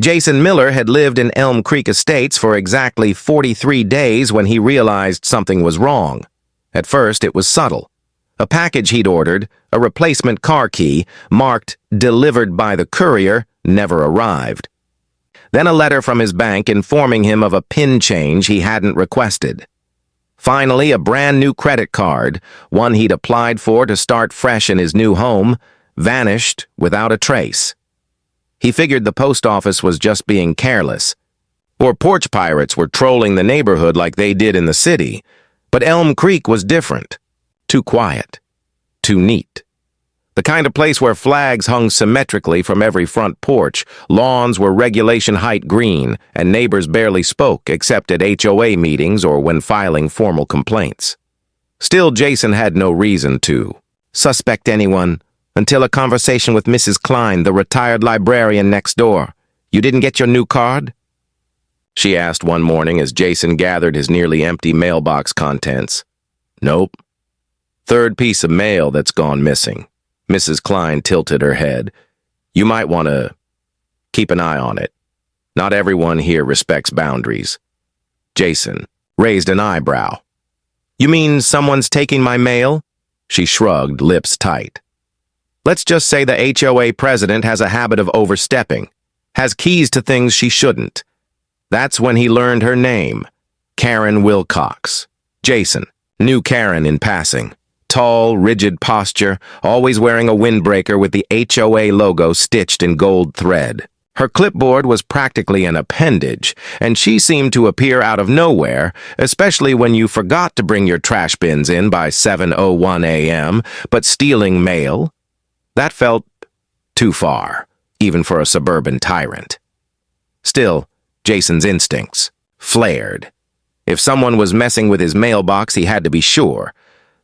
Jason Miller had lived in Elm Creek Estates for exactly 43 days when he realized something was wrong. At first, it was subtle. A package he'd ordered, a replacement car key, marked "Delivered by the courier," never arrived. Then a letter from his bank informing him of a PIN change he hadn't requested. Finally, a brand new credit card, one he'd applied for to start fresh in his new home, vanished without a trace. He figured the post office was just being careless, or porch pirates were trolling the neighborhood like they did in the city. But Elm Creek was different. Too quiet. Too neat. The kind of place where flags hung symmetrically from every front porch, lawns were regulation height green, and neighbors barely spoke except at HOA meetings or when filing formal complaints. Still, Jason had no reason to suspect anyone until a conversation with Mrs. Klein, the retired librarian next door. "You didn't get your new card?" she asked one morning as Jason gathered his nearly empty mailbox contents. "Nope. Third piece of mail that's gone missing." Mrs. Klein tilted her head. "You might want to keep an eye on it. Not everyone here respects boundaries." Jason raised an eyebrow. "You mean someone's taking my mail?" She shrugged, lips tight. "Let's just say the HOA president has a habit of overstepping, has keys to things she shouldn't." That's when he learned her name, Karen Wilcox. Jason knew Karen in passing. Tall, rigid posture, always wearing a windbreaker with the HOA logo stitched in gold thread. Her clipboard was practically an appendage, and she seemed to appear out of nowhere, especially when you forgot to bring your trash bins in by 7:01 a.m., but stealing mail? That felt too far, even for a suburban tyrant. Still, Jason's instincts flared. If someone was messing with his mailbox, he had to be sure.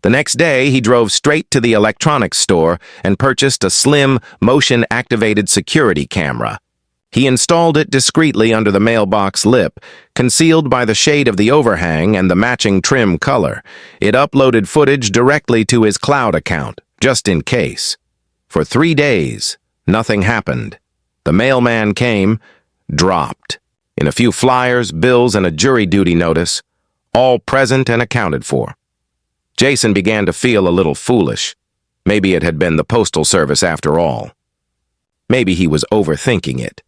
The next day, he drove straight to the electronics store and purchased a slim, motion-activated security camera. He installed it discreetly under the mailbox lip, concealed by the shade of the overhang and the matching trim color. It uploaded footage directly to his cloud account, just in case. For 3 days, nothing happened. The mailman came, dropped. In a few flyers, bills, and a jury duty notice, all present and accounted for. Jason began to feel a little foolish. Maybe it had been the Postal Service after all. Maybe he was overthinking it.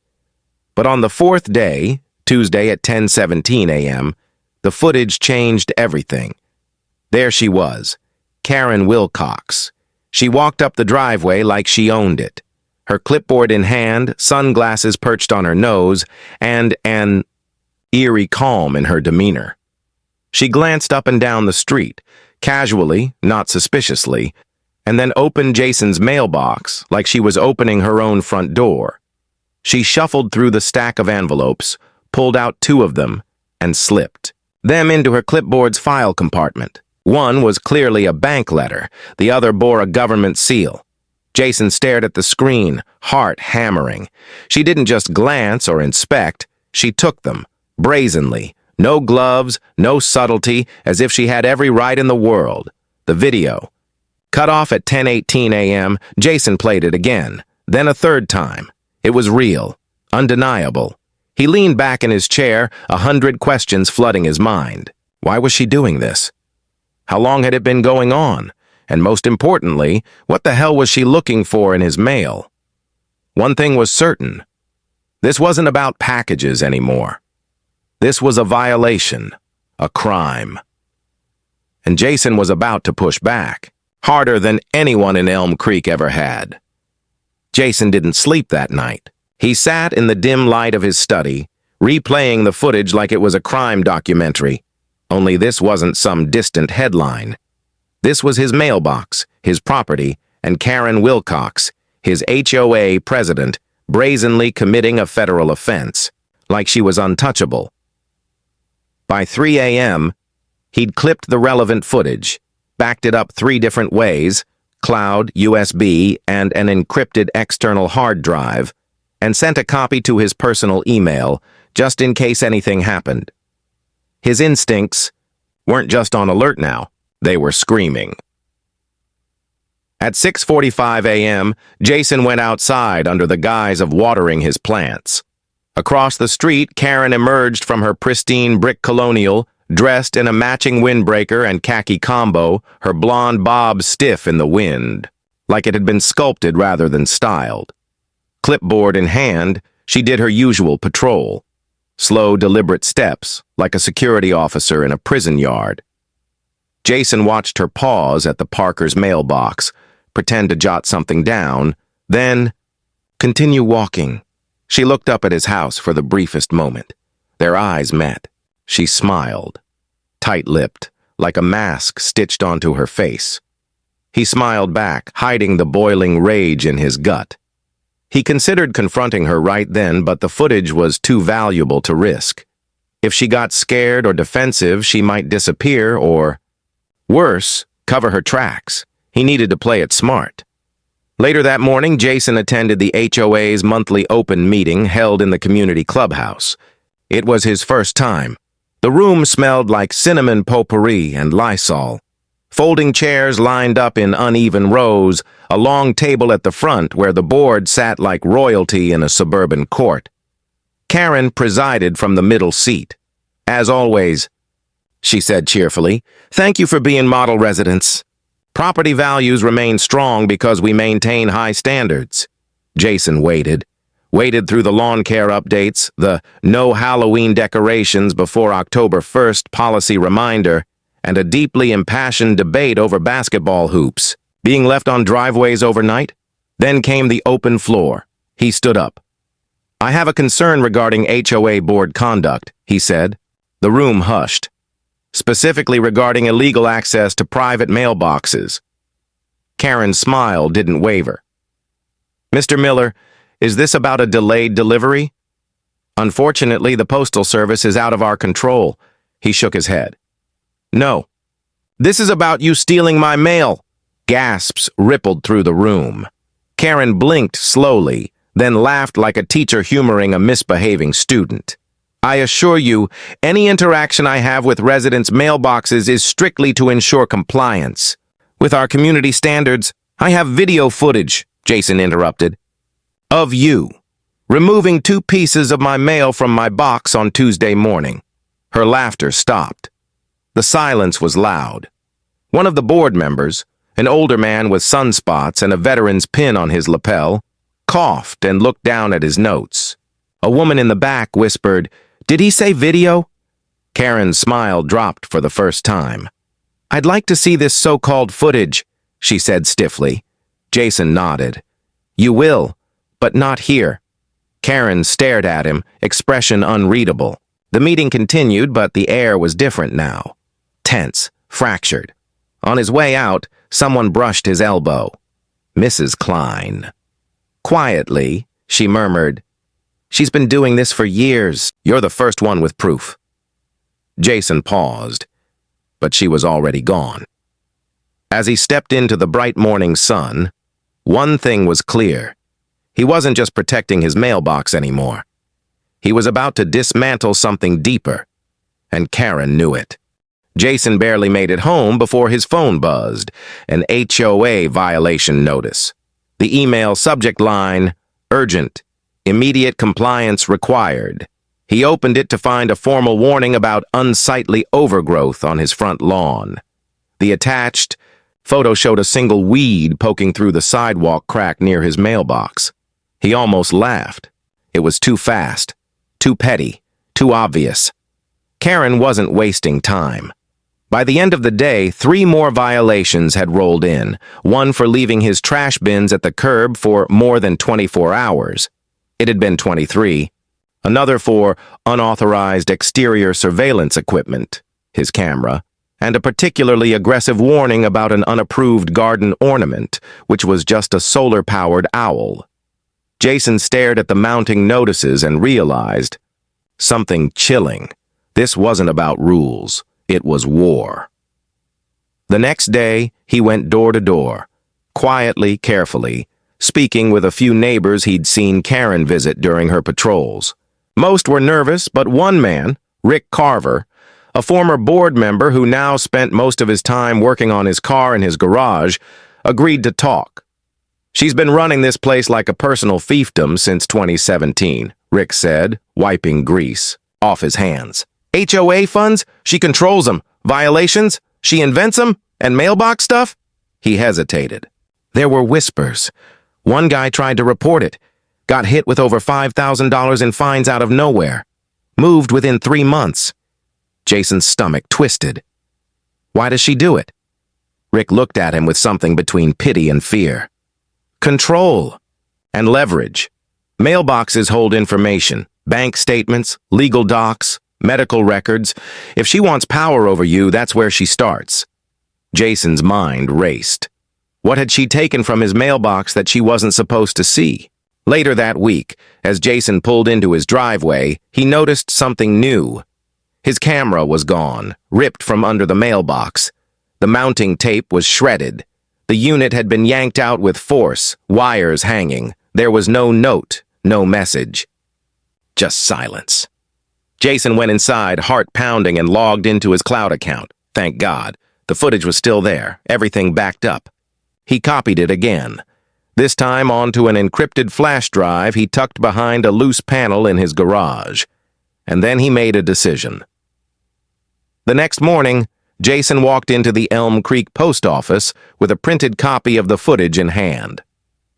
But on the 4th day, Tuesday at 10:17 a.m., the footage changed everything. There she was, Karen Wilcox. She walked up the driveway like she owned it. Her clipboard in hand, sunglasses perched on her nose, and an eerie calm in her demeanor. She glanced up and down the street, casually, not suspiciously, and then opened Jason's mailbox like she was opening her own front door. She shuffled through the stack of envelopes, pulled out 2 of them, and slipped them into her clipboard's file compartment. One was clearly a bank letter, the other bore a government seal. Jason stared at the screen, heart hammering. She didn't just glance or inspect, she took them, brazenly. No gloves, no subtlety, as if she had every right in the world. The video. Cut off at 10:18 a.m., Jason played it again, then a 3rd time. It was real, undeniable. He leaned back in his chair, 100 questions flooding his mind. Why was she doing this? How long had it been going on? And most importantly, what the hell was she looking for in his mail? One thing was certain. This wasn't about packages anymore. This was a violation, a crime. And Jason was about to push back, harder than anyone in Elm Creek ever had. Jason didn't sleep that night. He sat in the dim light of his study, replaying the footage like it was a crime documentary. Only this wasn't some distant headline. This was his mailbox, his property, and Karen Wilcox, his HOA president, brazenly committing a federal offense, like she was untouchable. By 3 a.m., he'd clipped the relevant footage, backed it up 3 different ways, cloud, USB, and an encrypted external hard drive, and sent a copy to his personal email, just in case anything happened. His instincts weren't just on alert now, they were screaming. At 6:45 a.m., Jason went outside under the guise of watering his plants. Across the street, Karen emerged from her pristine brick colonial, dressed in a matching windbreaker and khaki combo, her blonde bob stiff in the wind, like it had been sculpted rather than styled. Clipboard in hand, she did her usual patrol. Slow, deliberate steps, like a security officer in a prison yard. Jason watched her pause at the Parker's mailbox, pretend to jot something down, then continue walking. She looked up at his house for the briefest moment. Their eyes met. She smiled, tight-lipped, like a mask stitched onto her face. He smiled back, hiding the boiling rage in his gut. He considered confronting her right then, but the footage was too valuable to risk. If she got scared or defensive, she might disappear or, worse, cover her tracks. He needed to play it smart. Later that morning, Jason attended the HOA's monthly open meeting held in the community clubhouse. It was his first time. The room smelled like cinnamon potpourri and Lysol. Folding chairs lined up in uneven rows, a long table at the front where the board sat like royalty in a suburban court. Karen presided from the middle seat. As always, she said cheerfully, "Thank you for being model residents. Property values remain strong because we maintain high standards." Jason waited through the lawn care updates, the no Halloween decorations before October 1st policy reminder, and a deeply impassioned debate over basketball hoops being left on driveways overnight. Then came the open floor. He stood up. "I have a concern regarding HOA board conduct," he said. The room hushed. "Specifically regarding illegal access to private mailboxes." Karen's smile didn't waver. "Mr. Miller, is this about a delayed delivery?" "Unfortunately, the Postal Service is out of our control." He shook his head. "No. This is about you stealing my mail." Gasps rippled through the room. Karen blinked slowly, then laughed like a teacher humoring a misbehaving student. "I assure you, any interaction I have with residents' mailboxes is strictly to ensure compliance. With our community standards, I have video footage," Jason interrupted, "of you removing 2 pieces of my mail from my box on Tuesday morning." Her laughter stopped. The silence was loud. One of the board members, an older man with sunspots and a veteran's pin on his lapel, coughed and looked down at his notes. A woman in the back whispered, "Did he say video?" Karen's smile dropped for the first time. "I'd like to see this so-called footage," she said stiffly. Jason nodded. "You will, but not here." Karen stared at him, expression unreadable. The meeting continued, but the air was different now. Tense, fractured. On his way out, someone brushed his elbow. Mrs. Klein. Quietly, she murmured, "She's been doing this for years. You're the first one with proof." Jason paused, but she was already gone. As he stepped into the bright morning sun, one thing was clear. He wasn't just protecting his mailbox anymore. He was about to dismantle something deeper, and Karen knew it. Jason barely made it home before his phone buzzed, an HOA violation notice. The email subject line, "Urgent. Immediate compliance required." He opened it to find a formal warning about unsightly overgrowth on his front lawn. The attached photo showed a single weed poking through the sidewalk crack near his mailbox. He almost laughed. It was too fast, too petty, too obvious. Karen wasn't wasting time. By the end of the day, 3 more violations had rolled in, one for leaving his trash bins at the curb for more than 24 hours. It had been 23. Another for unauthorized exterior surveillance equipment, his camera, and a particularly aggressive warning about an unapproved garden ornament, which was just a solar-powered owl. Jason stared at the mounting notices and realized something chilling. This wasn't about rules. It was war. The next day, he went door to door, quietly, carefully, speaking with a few neighbors he'd seen Karen visit during her patrols. Most were nervous, but one man, Rick Carver, a former board member who now spent most of his time working on his car in his garage, agreed to talk. She's been running this place like a personal fiefdom since 2017, Rick said, wiping grease off his hands. HOA funds? She controls them. Violations? She invents them? And mailbox stuff? He hesitated. There were whispers. One guy tried to report it. Got hit with over $5,000 in fines out of nowhere. Moved within 3 months. Jason's stomach twisted. Why does she do it? Rick looked at him with something between pity and fear. Control and leverage. Mailboxes hold information, bank statements, legal docs, medical records. If she wants power over you, that's where she starts. Jason's mind raced. What had she taken from his mailbox that she wasn't supposed to see? Later that week, as Jason pulled into his driveway, he noticed something new. His camera was gone, ripped from under the mailbox. The mounting tape was shredded. The unit had been yanked out with force, wires hanging. There was no note, no message. Just silence. Jason went inside, heart pounding, and logged into his cloud account. Thank God. The footage was still there, everything backed up. He copied it again. This time onto an encrypted flash drive he tucked behind a loose panel in his garage. And then he made a decision. The next morning, Jason walked into the Elm Creek post office with a printed copy of the footage in hand.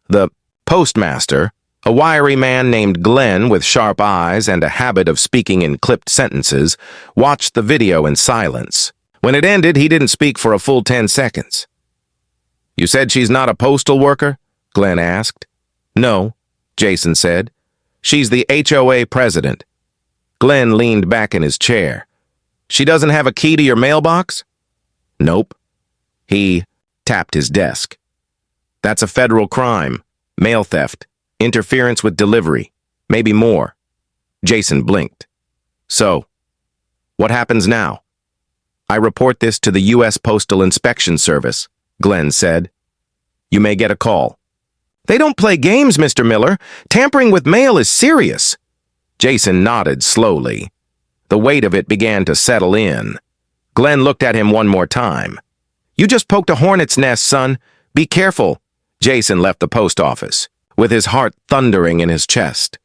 The Postmaster, a wiry man named Glenn with sharp eyes and a habit of speaking in clipped sentences, watched the video in silence. When it ended, he didn't speak for a full 10 seconds. "You said she's not a postal worker?" Glenn asked. "No," Jason said. "She's the HOA president." Glenn leaned back in his chair. "She doesn't have a key to your mailbox?" "Nope." He tapped his desk. "That's a federal crime. Mail theft. Interference with delivery. Maybe more." Jason blinked. "So, what happens now?" "I report this to the U.S. Postal Inspection Service," Glenn said. "You may get a call." "They don't play games, Mr. Miller. Tampering with mail is serious." Jason nodded slowly. The weight of it began to settle in. Glenn looked at him one more time. "You just poked a hornet's nest, son. Be careful." Jason left the post office, with his heart thundering in his chest.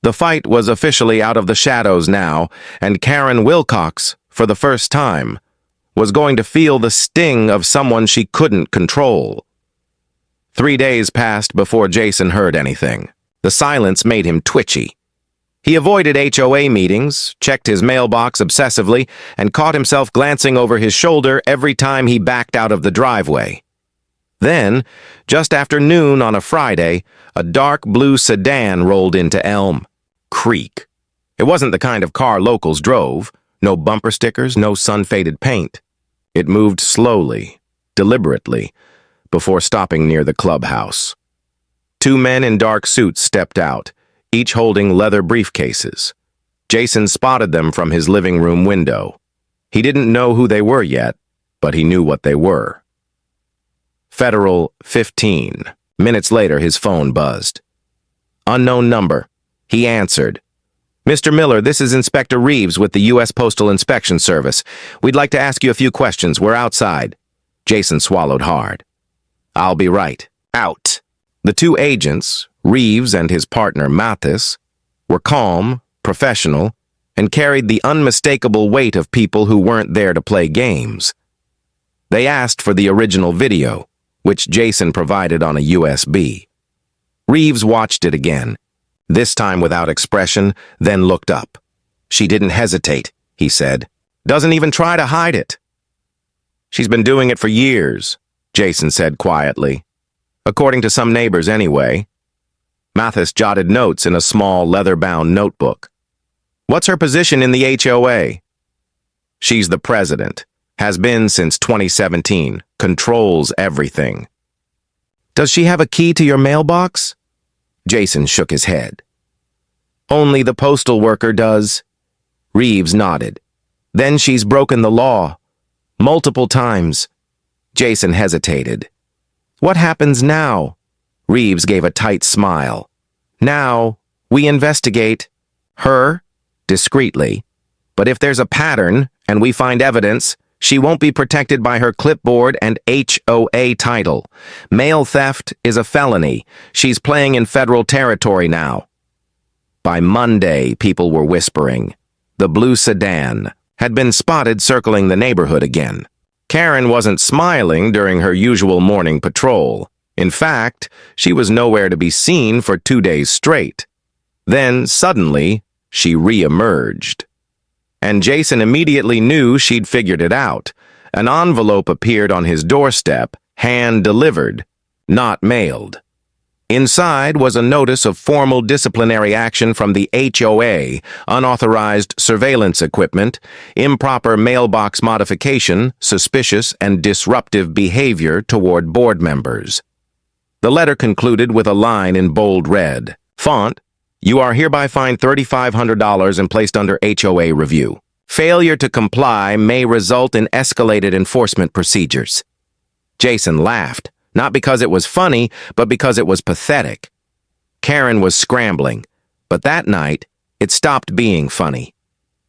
The fight was officially out of the shadows now, and Karen Wilcox, for the first time, was going to feel the sting of someone she couldn't control. 3 days passed before Jason heard anything. The silence made him twitchy. He avoided HOA meetings, checked his mailbox obsessively, and caught himself glancing over his shoulder every time he backed out of the driveway. Then, just after noon on a Friday, a dark blue sedan rolled into Elm Creek. It wasn't the kind of car locals drove. No bumper stickers, no sun-faded paint. It moved slowly, deliberately, before stopping near the clubhouse. 2 men in dark suits stepped out, each holding leather briefcases. Jason spotted them from his living room window. He didn't know who they were yet, but he knew what they were. Federal 15. Minutes later, his phone buzzed. Unknown number. He answered. "Mr. Miller, this is Inspector Reeves with the U.S. Postal Inspection Service. We'd like to ask you a few questions. We're outside." Jason swallowed hard. "I'll be right." Out. The 2 agents, Reeves and his partner Mathis, were calm, professional, and carried the unmistakable weight of people who weren't there to play games. They asked for the original video, which Jason provided on a USB. Reeves watched it again, this time without expression, then looked up. "She didn't hesitate," he said. "Doesn't even try to hide it." "She's been doing it for years," Jason said quietly. "According to some neighbors anyway." Mathis jotted notes in a small leather-bound notebook. "What's her position in the HOA?" "She's the president. Has been since 2017. Controls everything." "Does she have a key to your mailbox?" Jason shook his head. "Only the postal worker does." Reeves nodded. "Then she's broken the law. Multiple times." Jason hesitated. "What happens now?" Reeves gave a tight smile. "Now, we investigate her, discreetly. But if there's a pattern, and we find evidence, She won't be protected by her clipboard and HOA title. Mail theft is a felony. She's playing in federal territory now. By Monday, people were whispering. The blue sedan had been spotted circling the neighborhood again. Karen wasn't smiling during her usual morning patrol. In fact, she was nowhere to be seen for 2 days straight. Then, suddenly, she re-emerged. And Jason immediately knew she'd figured it out. An envelope appeared on his doorstep, hand-delivered, not mailed. Inside was a notice of formal disciplinary action from the HOA, unauthorized surveillance equipment, improper mailbox modification, suspicious and disruptive behavior toward board members. The letter concluded with a line in bold red. Font, "You are hereby fined $3,500 and placed under HOA review. Failure to comply may result in escalated enforcement procedures." Jason laughed. Not because it was funny, but because it was pathetic. Karen was scrambling, but that night, it stopped being funny.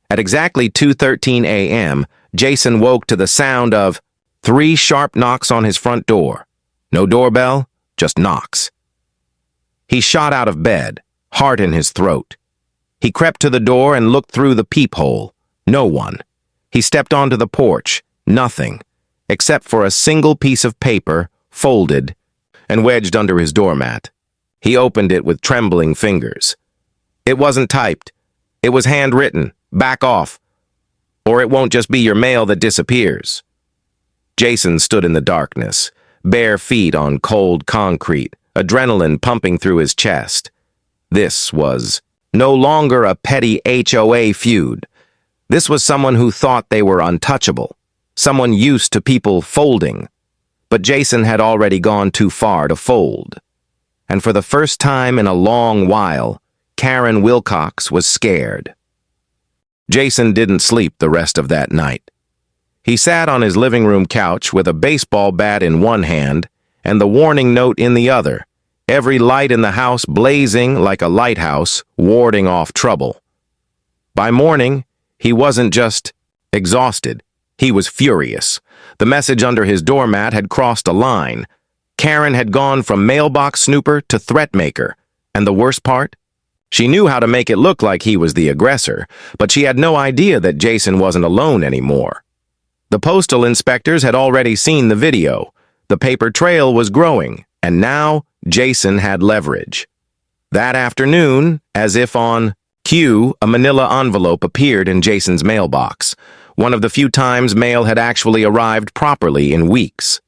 At exactly 2:13 a.m., Jason woke to the sound of 3 sharp knocks on his front door. No doorbell, just knocks. He shot out of bed, heart in his throat. He crept to the door and looked through the peephole. No one. He stepped onto the porch. Nothing, except for a single piece of paper, folded, and wedged under his doormat. He opened it with trembling fingers. It wasn't typed. It was handwritten. Back off. Or it won't just be your mail that disappears. Jason stood in the darkness, bare feet on cold concrete, adrenaline pumping through his chest. This was no longer a petty HOA feud. This was someone who thought they were untouchable, someone used to people folding. But Jason had already gone too far to fold. And for the first time in a long while, Karen Wilcox was scared. Jason didn't sleep the rest of that night. He sat on his living room couch with a baseball bat in one hand and the warning note in the other, every light in the house blazing like a lighthouse, warding off trouble. By morning, he wasn't just exhausted. He was furious. The message under his doormat had crossed a line. Karen had gone from mailbox snooper to threat maker. And the worst part? She knew how to make it look like he was the aggressor, but she had no idea that Jason wasn't alone anymore. The postal inspectors had already seen the video. The paper trail was growing, and now Jason had leverage. That afternoon, as if on cue, a manila envelope appeared in Jason's mailbox. One of the few times mail had actually arrived properly in weeks.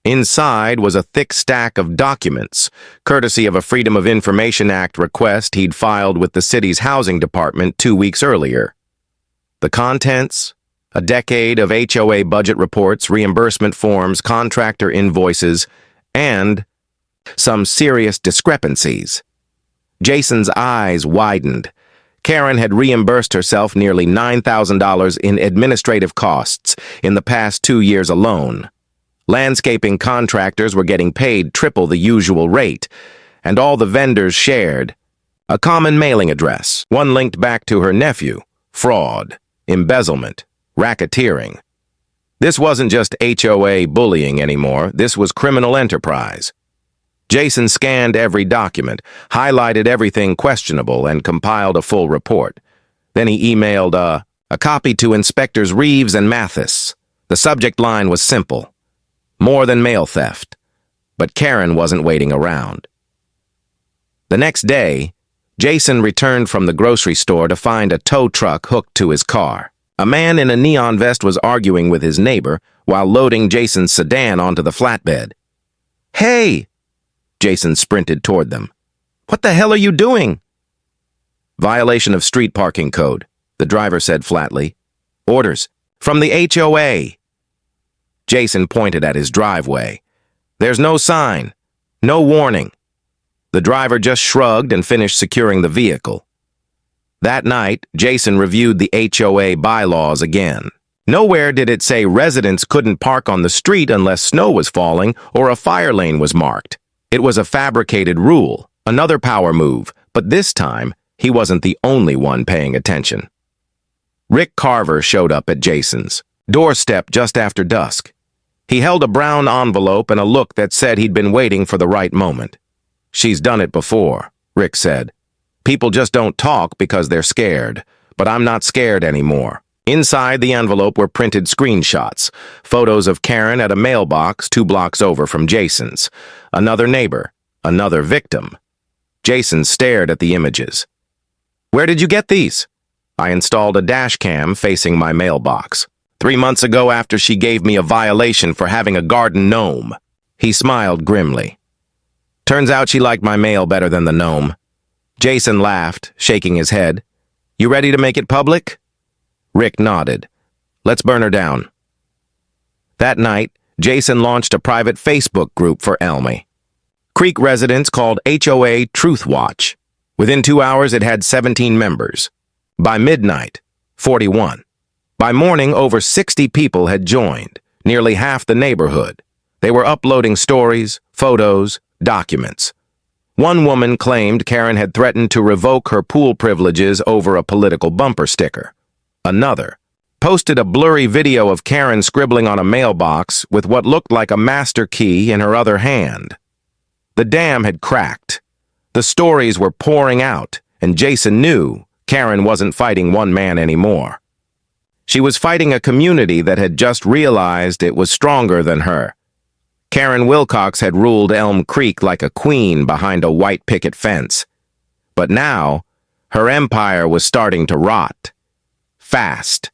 Inside was a thick stack of documents, courtesy of a Freedom of Information Act request he'd filed with the city's housing department 2 weeks earlier. The contents? A decade of HOA budget reports, reimbursement forms, contractor invoices, and some serious discrepancies. Jason's eyes widened. Karen had reimbursed herself nearly $9,000 in administrative costs in the past 2 years alone. Landscaping contractors were getting paid triple the usual rate, and all the vendors shared. A common mailing address, one linked back to her nephew. Fraud, embezzlement, racketeering. This wasn't just HOA bullying anymore, this was criminal enterprise. Jason scanned every document, highlighted everything questionable, and compiled a full report. Then he emailed a copy to Inspectors Reeves and Mathis. The subject line was simple: more than mail theft. But Karen wasn't waiting around. The next day, Jason returned from the grocery store to find a tow truck hooked to his car. A man in a neon vest was arguing with his neighbor while loading Jason's sedan onto the flatbed. "Hey!" Jason sprinted toward them. "What the hell are you doing?" "Violation of street parking code," the driver said flatly. "Orders from the HOA." Jason pointed at his driveway. "There's no sign, no warning." The driver just shrugged and finished securing the vehicle. That night, Jason reviewed the HOA bylaws again. Nowhere did it say residents couldn't park on the street unless snow was falling or a fire lane was marked. It was a fabricated rule, another power move, but this time, he wasn't the only one paying attention. Rick Carver showed up at Jason's. Doorstep just after dusk. He held a brown envelope and a look that said he'd been waiting for the right moment. "She's done it before," Rick said. "People just don't talk because they're scared, but I'm not scared anymore." Inside the envelope were printed screenshots, photos of Karen at a mailbox 2 blocks over from Jason's. Another neighbor, another victim. Jason stared at the images. "Where did you get these?" "I installed a dash cam facing my mailbox. 3 months ago after she gave me a violation for having a garden gnome." He smiled grimly. "Turns out she liked my mail better than the gnome." Jason laughed, shaking his head. "You ready to make it public?" Rick nodded. "Let's burn her down." That night, Jason launched a private Facebook group for Elmy. Creek residents called HOA Truth Watch. Within 2 hours, it had 17 members. By midnight, 41. By morning, over 60 people had joined, nearly half the neighborhood. They were uploading stories, photos, documents. One woman claimed Karen had threatened to revoke her pool privileges over a political bumper sticker. Another posted a blurry video of Karen scribbling on a mailbox with what looked like a master key in her other hand. The dam had cracked. The stories were pouring out, and Jason knew Karen wasn't fighting one man anymore. She was fighting a community that had just realized it was stronger than her. Karen Wilcox had ruled Elm Creek like a queen behind a white picket fence. But now, her empire was starting to rot. Fast.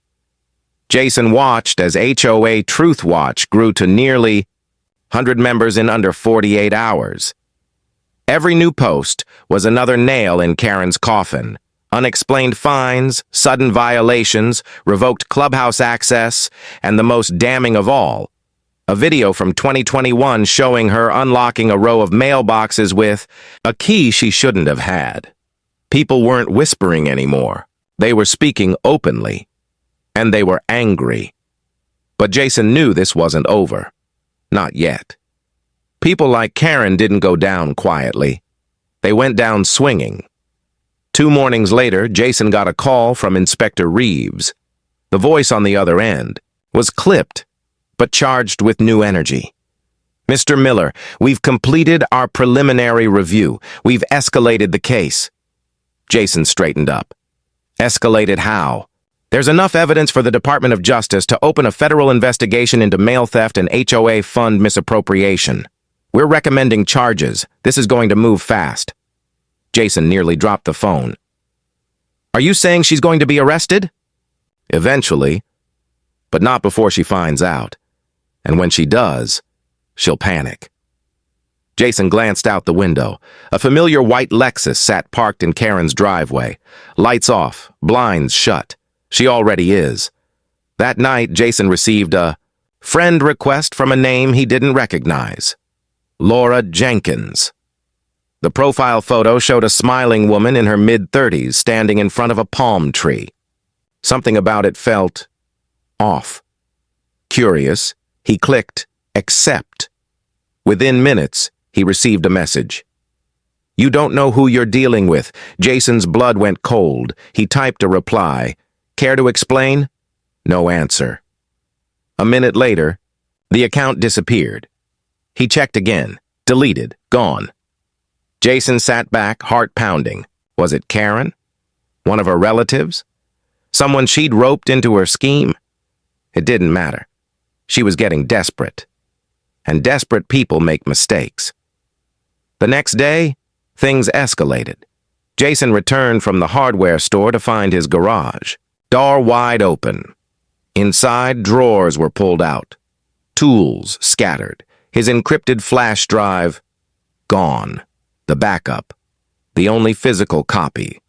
Jason watched as HOA Truth Watch grew to nearly 100 members in under 48 hours. Every new post was another nail in Karen's coffin. Unexplained fines, sudden violations, revoked clubhouse access, and the most damning of all, a video from 2021 showing her unlocking a row of mailboxes with a key she shouldn't have had. People weren't whispering anymore. They were speaking openly, and they were angry. But Jason knew this wasn't over. Not yet. People like Karen didn't go down quietly. They went down swinging. 2 mornings later, Jason got a call from Inspector Reeves. The voice on the other end was clipped, but charged with new energy. "Mr. Miller, we've completed our preliminary review. We've escalated the case." Jason straightened up. "Escalated how?" "There's enough evidence for the Department of Justice to open a federal investigation into mail theft and HOA fund misappropriation. We're recommending charges. This is going to move fast." Jason nearly dropped the phone. "Are you saying she's going to be arrested?" "Eventually, but not before she finds out. And when she does, she'll panic." Jason glanced out the window. A familiar white Lexus sat parked in Karen's driveway. Lights off, blinds shut. She already is. That night, Jason received a friend request from a name he didn't recognize. Laura Jenkins. The profile photo showed a smiling woman in her mid-30s standing in front of a palm tree. Something about it felt off. Curious, he clicked accept. Within minutes, he received a message. "You don't know who you're dealing with." Jason's blood went cold. He typed a reply. "Care to explain?" No answer. A minute later, the account disappeared. He checked again. Deleted. Gone. Jason sat back, heart pounding. Was it Karen? One of her relatives? Someone she'd roped into her scheme? It didn't matter. She was getting desperate. And desperate people make mistakes. The next day, things escalated. Jason returned from the hardware store to find his garage. Door wide open. Inside, drawers were pulled out. Tools scattered. His encrypted flash drive gone. The backup. The only physical copy.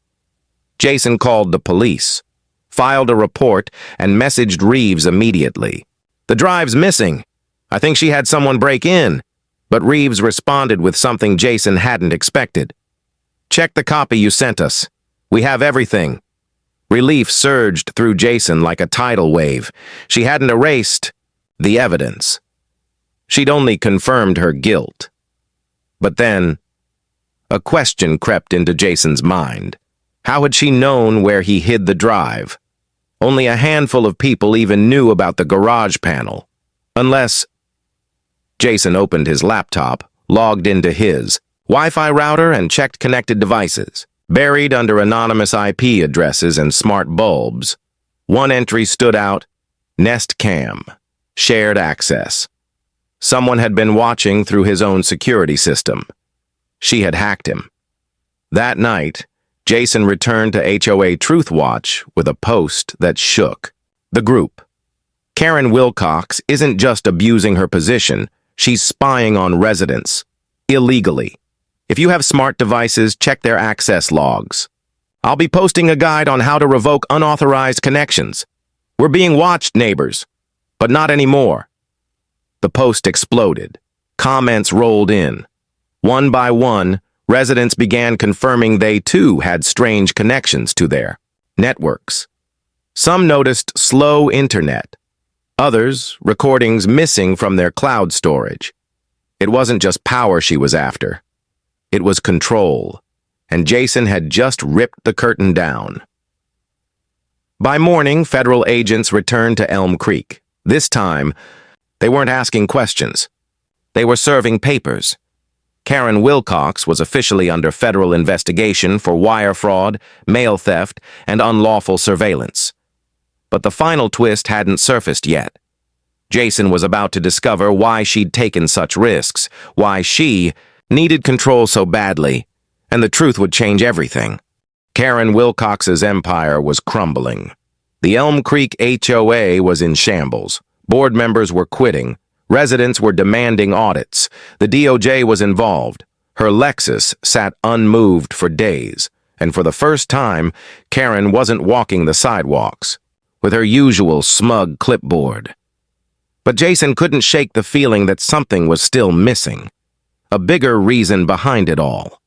Jason called the police, filed a report, and messaged Reeves immediately. "The drive's missing. I think she had someone break in." But Reeves responded with something Jason hadn't expected. "Check the copy you sent us. We have everything." Relief surged through Jason like a tidal wave. She hadn't erased the evidence. She'd only confirmed her guilt. But then, a question crept into Jason's mind. How had she known where he hid the drive? Only a handful of people even knew about the garage panel. Unless... Jason opened his laptop, logged into his Wi-Fi router, and checked connected devices. Buried under anonymous IP addresses and smart bulbs, one entry stood out: Nest Cam, shared access. Someone had been watching through his own security system. She had hacked him. That night, Jason returned to HOA Truth Watch with a post that shook the group. Karen Wilcox isn't just abusing her position, she's spying on residents. Illegally. If you have smart devices, check their access logs. I'll be posting a guide on how to revoke unauthorized connections. We're being watched, neighbors. But not anymore. The post exploded. Comments rolled in. One by one, residents began confirming they too had strange connections to their networks. Some noticed slow internet. Others, recordings missing from their cloud storage. It wasn't just power she was after. It was control, and Jason had just ripped the curtain down. By morning, federal agents returned to Elm Creek. This time, they weren't asking questions. They were serving papers. Karen Wilcox was officially under federal investigation for wire fraud, mail theft, and unlawful surveillance. But the final twist hadn't surfaced yet. Jason was about to discover why she'd taken such risks, why she needed control so badly, and the truth would change everything. Karen Wilcox's empire was crumbling. The Elm Creek HOA was in shambles. Board members were quitting. Residents were demanding audits. The DOJ was involved. Her Lexus sat unmoved for days, and for the first time, Karen wasn't walking the sidewalks with her usual smug clipboard. But Jason couldn't shake the feeling that something was still missing. A bigger reason behind it all.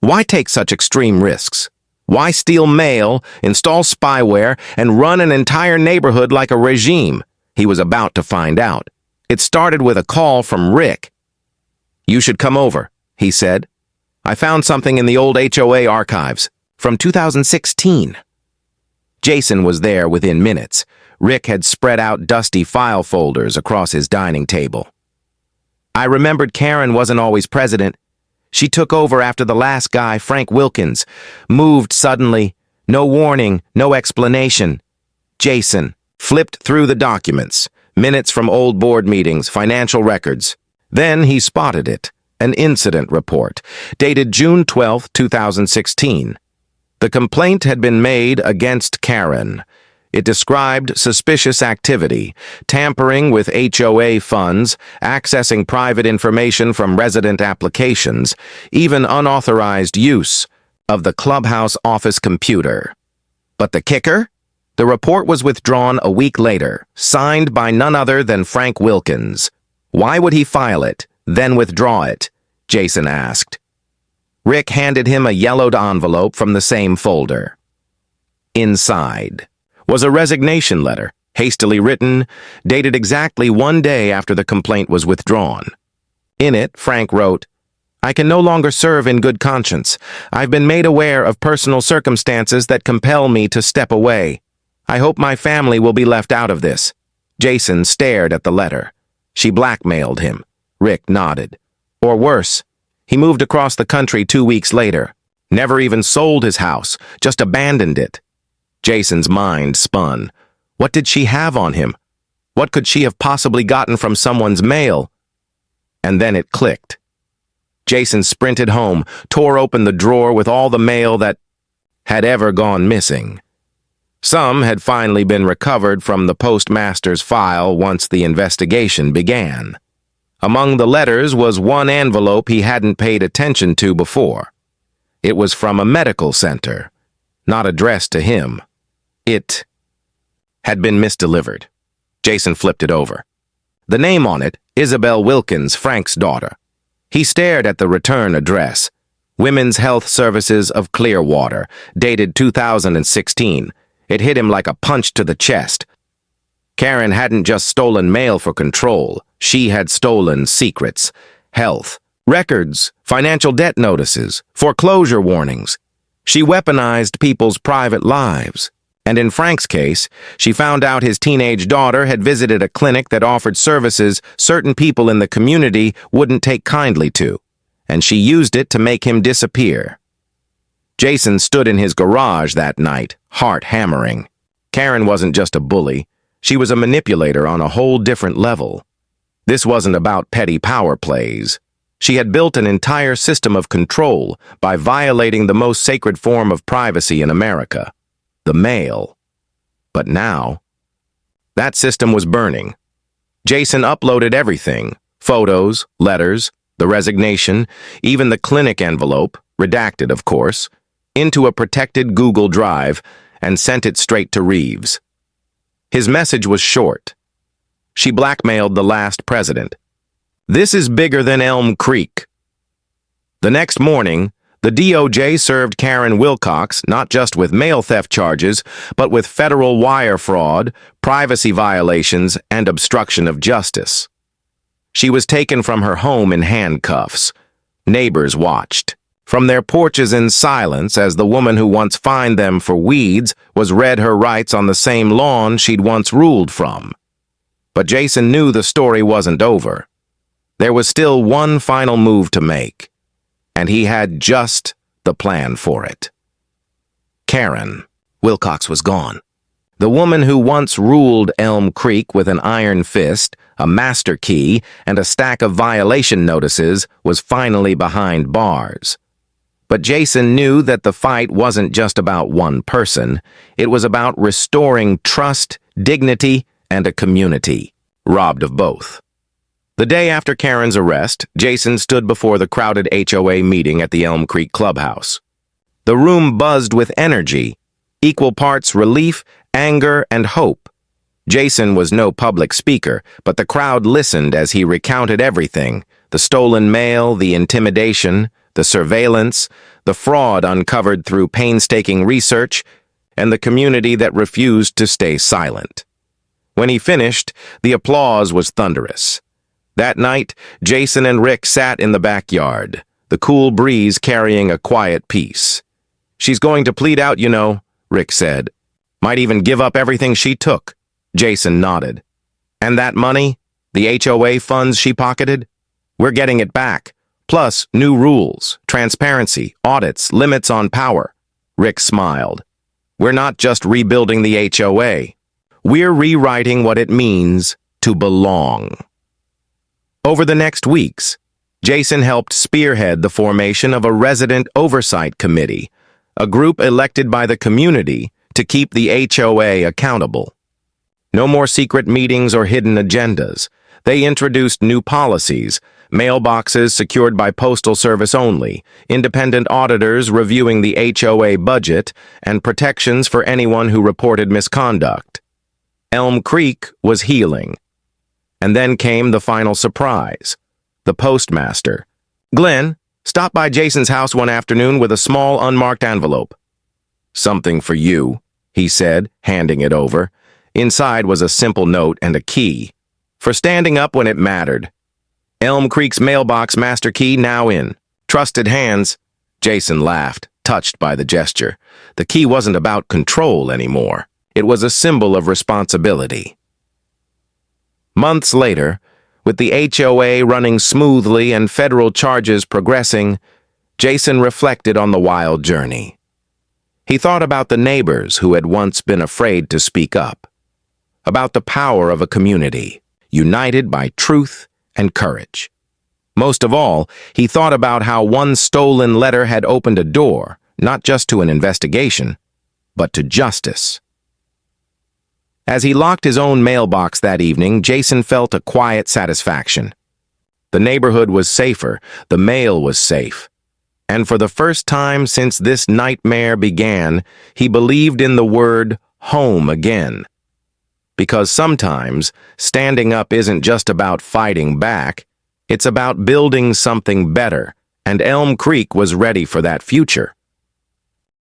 Why take such extreme risks? Why steal mail, install spyware, and run an entire neighborhood like a regime? He was about to find out. It started with a call from Rick. "You should come over," he said. "I found something in the old HOA archives from 2016. Jason was there within minutes. Rick had spread out dusty file folders across his dining table. "I remembered Karen wasn't always president. She took over after the last guy, Frank Wilkins, moved suddenly. No warning, no explanation." Jason flipped through the documents, minutes from old board meetings, financial records. Then he spotted it, an incident report, dated June 12, 2016. The complaint had been made against Karen. It described suspicious activity, tampering with HOA funds, accessing private information from resident applications, even unauthorized use of the clubhouse office computer. But the kicker? The report was withdrawn a week later, signed by none other than Frank Wilkins. Why would he file it, then withdraw it? Jason asked. Rick handed him a yellowed envelope from the same folder. Inside was a resignation letter, hastily written, dated exactly 1 day after the complaint was withdrawn. In it, Frank wrote, "I can no longer serve in good conscience. I've been made aware of personal circumstances that compel me to step away. I hope my family will be left out of this." Jason stared at the letter. She blackmailed him. Rick nodded. Or worse, he moved across the country 2 weeks later. Never even sold his house, just abandoned it. Jason's mind spun. What did she have on him? What could she have possibly gotten from someone's mail? And then it clicked. Jason sprinted home, tore open the drawer with all the mail that had ever gone missing. Some had finally been recovered from the Postmaster's file once the investigation began. Among the letters was one envelope he hadn't paid attention to before. It was from a medical center, not addressed to him. It had been misdelivered. Jason flipped it over. The name on it, Isabel Wilkins, Frank's daughter. He stared at the return address. Women's Health Services of Clearwater, dated 2016. It hit him like a punch to the chest. Karen hadn't just stolen mail for control. She had stolen secrets, health, records, financial debt notices, foreclosure warnings. She weaponized people's private lives. And in Frank's case, she found out his teenage daughter had visited a clinic that offered services certain people in the community wouldn't take kindly to, and she used it to make him disappear. Jason stood in his garage that night, heart hammering. Karen wasn't just a bully. She was a manipulator on a whole different level. This wasn't about petty power plays. She had built an entire system of control by violating the most sacred form of privacy in America, the mail. But now, that system was burning. Jason uploaded everything, photos, letters, the resignation, even the clinic envelope, redacted of course, into a protected Google Drive and sent it straight to Reeves. His message was short. She blackmailed the last president. This is bigger than Elm Creek. The next morning, the DOJ served Karen Wilcox not just with mail theft charges, but with federal wire fraud, privacy violations, and obstruction of justice. She was taken from her home in handcuffs. Neighbors watched from their porches in silence as the woman who once fined them for weeds was read her rights on the same lawn she'd once ruled from. But Jason knew the story wasn't over. There was still one final move to make, and he had just the plan for it. Karen Wilcox was gone. The woman who once ruled Elm Creek with an iron fist, a master key, and a stack of violation notices was finally behind bars. But Jason knew that the fight wasn't just about one person. It was about restoring trust, dignity, and a community, robbed of both. The day after Karen's arrest, Jason stood before the crowded HOA meeting at the Elm Creek clubhouse. The room buzzed with energy, equal parts relief, anger, and hope. Jason was no public speaker, but the crowd listened as he recounted everything: the stolen mail, the intimidation, the surveillance, the fraud uncovered through painstaking research, and the community that refused to stay silent. When he finished, the applause was thunderous. That night, Jason and Rick sat in the backyard, the cool breeze carrying a quiet peace. "She's going to plead out, you know," Rick said. "Might even give up everything she took." Jason nodded. "And that money? The HOA funds she pocketed? We're getting it back. Plus, new rules, transparency, audits, limits on power." Rick smiled. "We're not just rebuilding the HOA. We're rewriting what it means to belong." Over the next weeks, Jason helped spearhead the formation of a resident oversight committee, a group elected by the community to keep the HOA accountable. No more secret meetings or hidden agendas. They introduced new policies: mailboxes secured by Postal Service only, independent auditors reviewing the HOA budget, and protections for anyone who reported misconduct. Elm Creek was healing. And then came the final surprise: the Postmaster. "Glenn, stopped by Jason's house one afternoon with a small unmarked envelope." "Something for you," he said, handing it over. Inside was a simple note and a key. "For standing up when it mattered. Elm Creek's mailbox master key now in. Trusted hands." Jason laughed, touched by the gesture. The key wasn't about control anymore. It was a symbol of responsibility. Months later, with the HOA running smoothly and federal charges progressing, Jason reflected on the wild journey. He thought about the neighbors who had once been afraid to speak up, about the power of a community, united by truth and courage. Most of all, he thought about how one stolen letter had opened a door, not just to an investigation, but to justice. As he locked his own mailbox that evening, Jason felt a quiet satisfaction. The neighborhood was safer, the mail was safe. And for the first time since this nightmare began, he believed in the word home again. Because sometimes, standing up isn't just about fighting back, it's about building something better, and Elm Creek was ready for that future.